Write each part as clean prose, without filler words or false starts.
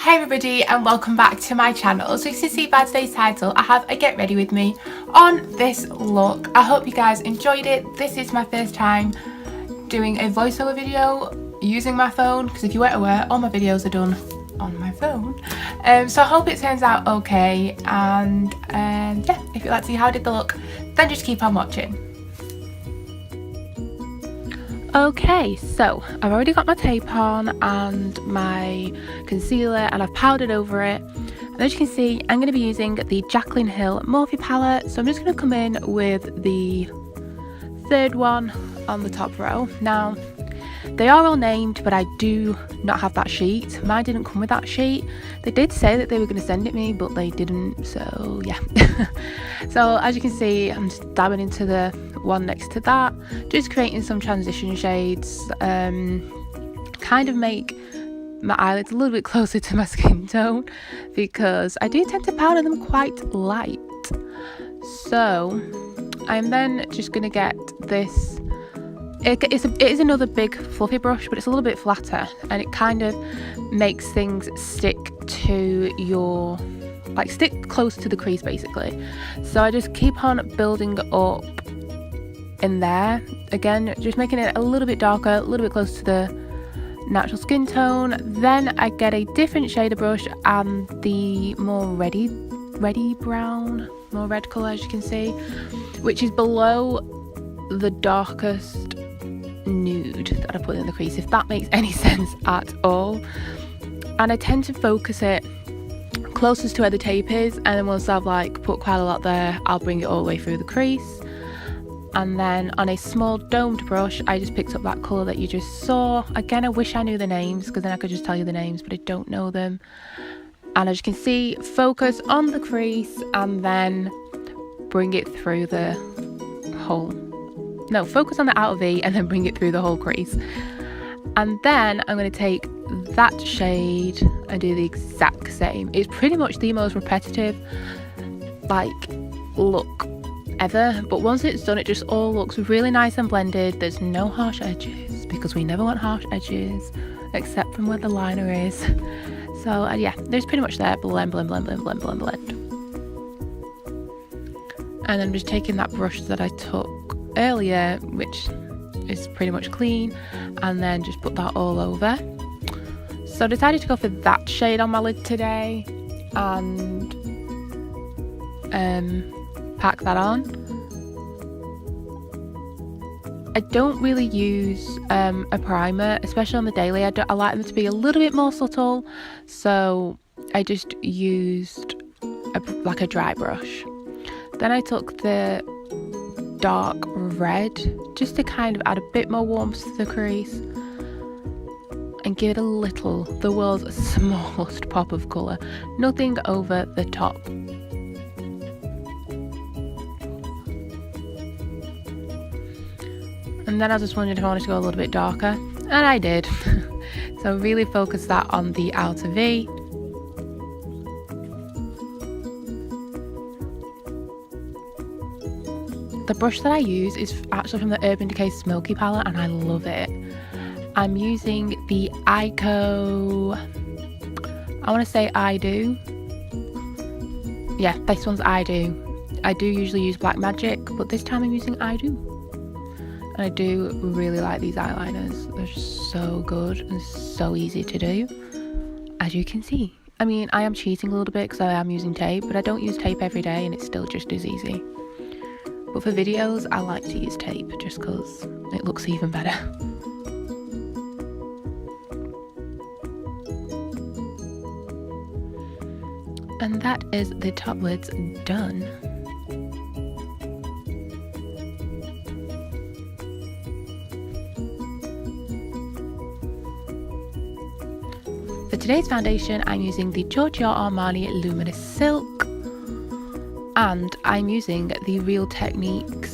Hey everybody and welcome back to my channel. So you can see by today's title I have a get ready with me on this look. I hope you guys enjoyed it. This is my first time doing a voiceover video using my phone, because if you weren't aware, all my videos are done on my phone. So I hope it turns out okay, and yeah, if you'd like to see how I did the look, then just keep on watching. Okay, so I've already got my tape on and my concealer, and I've powdered over it. And as you can see, I'm going to be using the Jaclyn Hill Morphe palette. So I'm just going to come in with the third one on the top row. Now, they are all named, but I do not have that sheet. Mine didn't come with that sheet. They did say that they were going to send it me, but they didn't, so yeah. So as you can see, I'm just dabbing into the one next to that, just creating some transition shades, kind of make my eyelids a little bit closer to my skin tone, because I do tend to powder them quite light. So I'm then just going to get this. It is another big fluffy brush, but it's a little bit flatter, and it kind of makes things stick to your, like, stick close to the crease basically. So I just keep on building up in there, again just making it a little bit darker, a little bit close to the natural skin tone. Then I get a different shade of brush and the more reddy brown, more red colour, as you can see, which is below the darkest nude that I put in the crease, if that makes any sense at all. And I tend to focus it closest to where the tape is, and then once I've like put quite a lot there, I'll bring it all the way through the crease. And then on a small domed brush, I just picked up that colour that you just saw. Again, I wish I knew the names, because then I could just tell you the names, but I don't know them. And as you can see, focus on the crease and then bring it through the whole, no, focus on the outer V and then bring it through the whole crease. And then I'm going to take that shade and do the exact same. It's pretty much the most repetitive like look ever, but once it's done, it just all looks really nice and blended. There's no harsh edges, because we never want harsh edges except from where the liner is. So yeah, there's pretty much there. Blend, blend, blend, blend, blend, blend, blend. And I'm just taking that brush that I took earlier, which is pretty much clean, and then just put that all over. So I decided to go for that shade on my lid today and pack that on. I don't really use a primer, especially on the daily. I like them to be a little bit more subtle, so I just used like a dry brush. Then I took the dark red just to kind of add a bit more warmth to the crease and give it a little, the world's smallest pop of colour, nothing over the top. And then I just wondered if I wanted to go a little bit darker, and I did. So really focus that on the outer V. The brush that I use is actually from the Urban Decay Smoky palette, and I love it. I'm using the xoxo, I want to say I Do. Yeah, this one's I Do. I do usually use Black Magic, but this time I'm using I Do. And I do really like these eyeliners. They're just so good and so easy to do, as you can see. I mean, I am cheating a little bit because I am using tape, but I don't use tape every day and it's still just as easy. But for videos, I like to use tape just because it looks even better. And that is the top lids done. For today's foundation, I'm using the Giorgio Armani Luminous Silk, and I'm using the Real Techniques,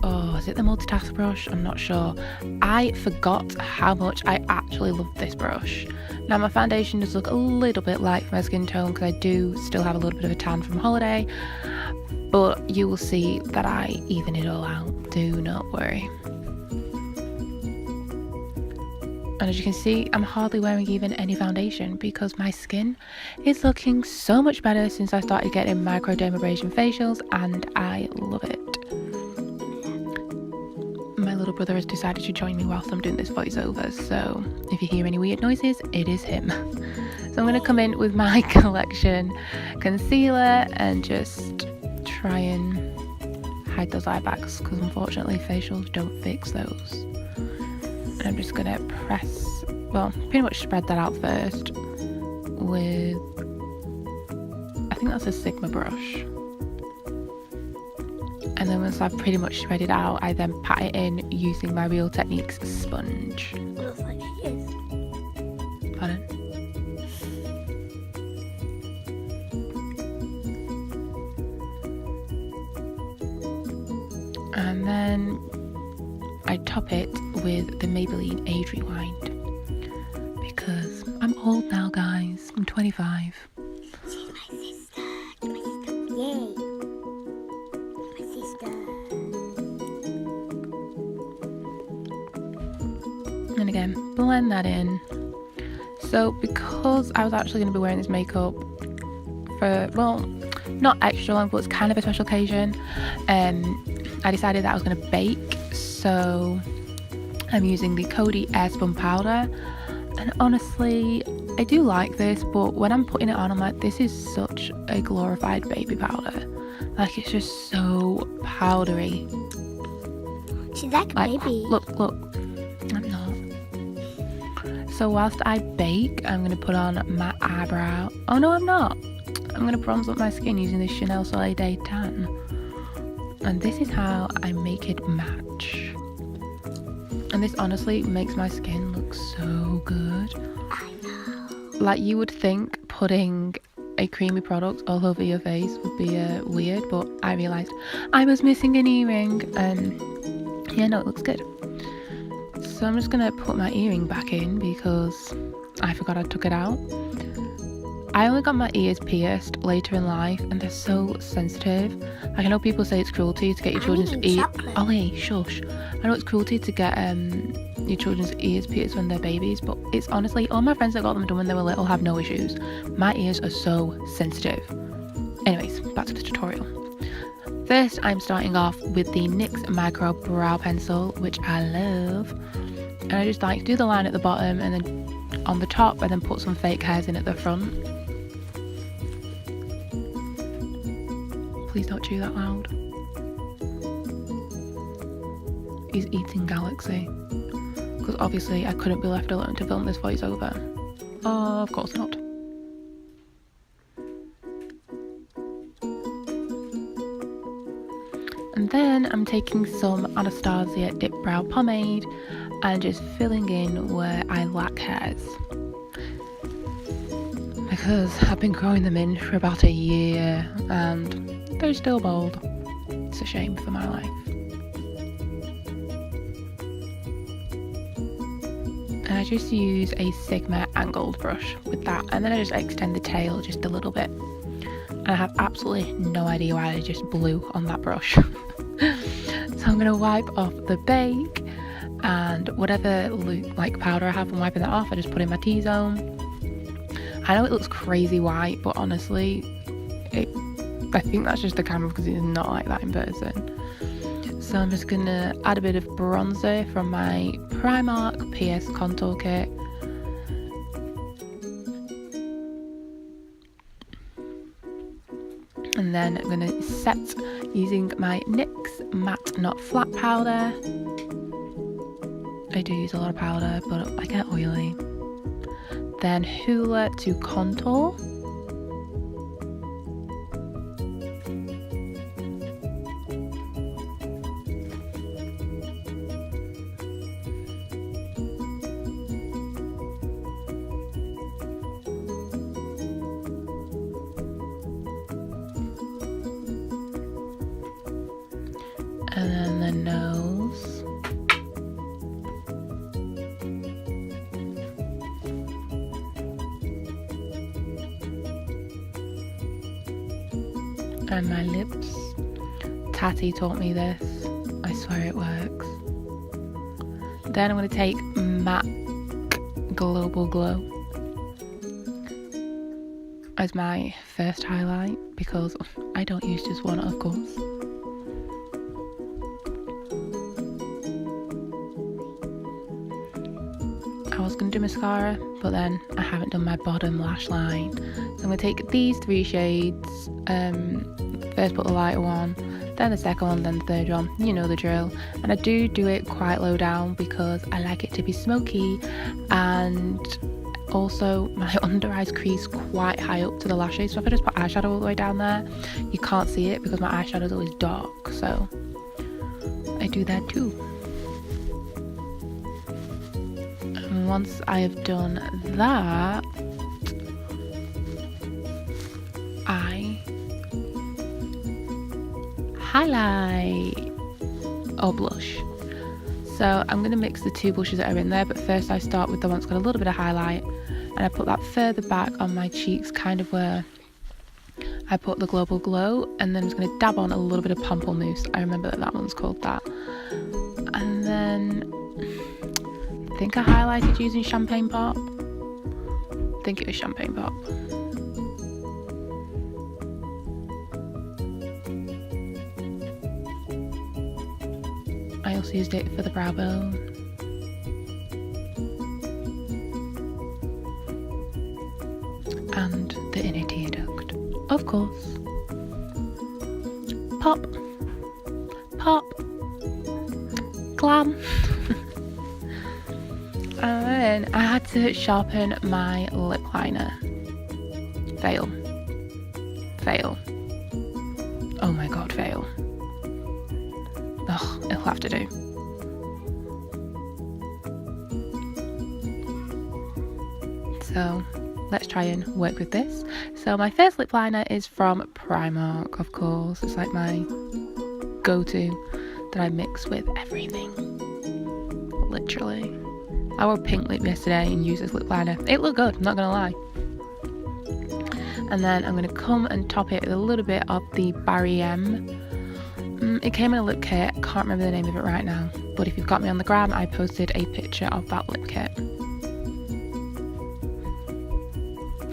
oh, is it the multitask brush? I'm not sure. I forgot how much I actually love this brush. Now my foundation does look a little bit light for my skin tone, because I do still have a little bit of a tan from holiday, but you will see that I even it all out, do not worry. And as you can see, I'm hardly wearing even any foundation because my skin is looking so much better since I started getting microdermabrasion facials, and I love it. My little brother has decided to join me whilst I'm doing this voiceover, so if you hear any weird noises, it is him. So I'm going to come in with my collection concealer and just try and hide those eye bags because unfortunately facials don't fix those. And I'm just gonna press, well, pretty much spread that out first with, I think that's a Sigma brush. And then once I've pretty much spread it out, I then pat it in using my Real Techniques sponge. Looks like it is. Pardon? And then I top it with the Maybelline Age Rewind because I'm old now, guys. I'm 25. She's my sister. Yay. My sister. And again, blend that in. So because I was actually going to be wearing this makeup for, well, not extra long, but it's kind of a special occasion, I decided that I was going to bake. So I'm using the Coty Airspun powder, and honestly I do like this, but when I'm putting it on I'm like, this is such a glorified baby powder. Like, it's just so powdery. She's like a baby. Look, I'm not. So whilst I bake, I'm going to put on my eyebrow. Oh no, I'm not. I'm going to bronze up my skin using this Chanel Soleil Day Tan. And this is how I make it match. And this honestly makes my skin look so good. I know. Like, you would think putting a creamy product all over your face would be weird, but I realised I was missing an earring, and yeah, no, it looks good. So I'm just gonna put my earring back in because I forgot I took it out. I only got my ears pierced later in life, and they're so sensitive. Like, I know people say it's cruelty to get your children's ears. Oh hey, shush. I know it's cruelty to get your children's ears pierced when they're babies, but it's honestly, all my friends that got them done when they were little have no issues. My ears are so sensitive. Anyways, back to the tutorial. First, I'm starting off with the NYX Micro Brow Pencil, which I love. And I just like do the line at the bottom and then on the top, and then put some fake hairs in at the front. Please don't chew that loud. He's eating Galaxy. Because obviously I couldn't be left alone to film this voiceover. Of course not. And then I'm taking some Anastasia Dip Brow Pomade and just filling in where I lack hairs. Because I've been growing them in for about a year and they're still bald. It's a shame for my life. And I just use a Sigma angled brush with that, and then I just extend the tail just a little bit. And I have absolutely no idea why I just blew on that brush. So I'm going to wipe off the bake, and whatever like powder I have, I'm wiping that off. I just put in my T-zone. I know it looks crazy white, but honestly, I think that's just the camera because it's not like that in person. So I'm just going to add a bit of bronzer from my Primark PS Contour Kit. And then I'm going to set using my NYX Matte Not Flat powder. I do use a lot of powder, but I get oily. Then Hoola to contour. And then the nose. And my lips. Tati taught me this. I swear it works. Then I'm going to take MAC Global Glow as my first highlight because I don't use just one, of course. I was going to do mascara, but then I haven't done my bottom lash line. So I'm going to take these 3 shades, first put the lighter one, then the second one, then the third one, you know the drill. And I do it quite low down because I like it to be smoky, and also my under eyes crease quite high up to the lashes, so if I just put eyeshadow all the way down there, you can't see it because my eyeshadow is always dark, so I do that too. And once I have done that, I highlight or blush. So I'm going to mix the 2 blushes that are in there, but first I start with the one that's got a little bit of highlight, and I put that further back on my cheeks, kind of where I put the Global Glow, and then I'm just going to dab on a little bit of Pamplemousse. I remember that one's called that. And then I think I highlighted using Champagne Pop. I think it was Champagne Pop. I also used it for the brow bone. And the inner tear duct, of course. Pop. Pop. Glam. And then I had to sharpen my lip liner. Fail. Fail. Oh my god, fail. Ugh, it'll have to do. So let's try and work with this. So my first lip liner is from Primark, of course. It's like my go-to that I mix with everything. Literally. I wore pink lip yesterday and used this lip liner. It looked good, I'm not gonna lie. And then I'm gonna come and top it with a little bit of the Barry M. It came in a lip kit, I can't remember the name of it right now, but if you've got me on the gram, I posted a picture of that lip kit.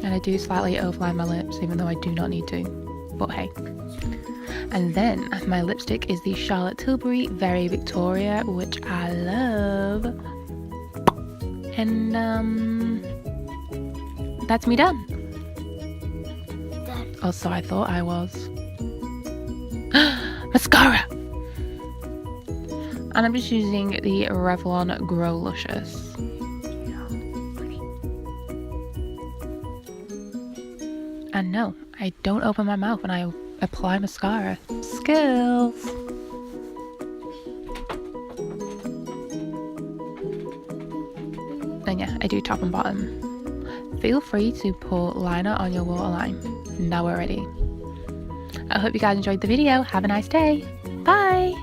And I do slightly overline my lips, even though I do not need to, but hey. And then my lipstick is the Charlotte Tilbury Very Victoria, which I love. And that's me done. Oh, so I thought I was. Mascara! And I'm just using the Revlon Grow Luscious. And no, I don't open my mouth when I apply mascara. Skills! And yeah, I do top and bottom. Feel free to put liner on your waterline. Now we're ready. I hope you guys enjoyed the video. Have a nice day. Bye!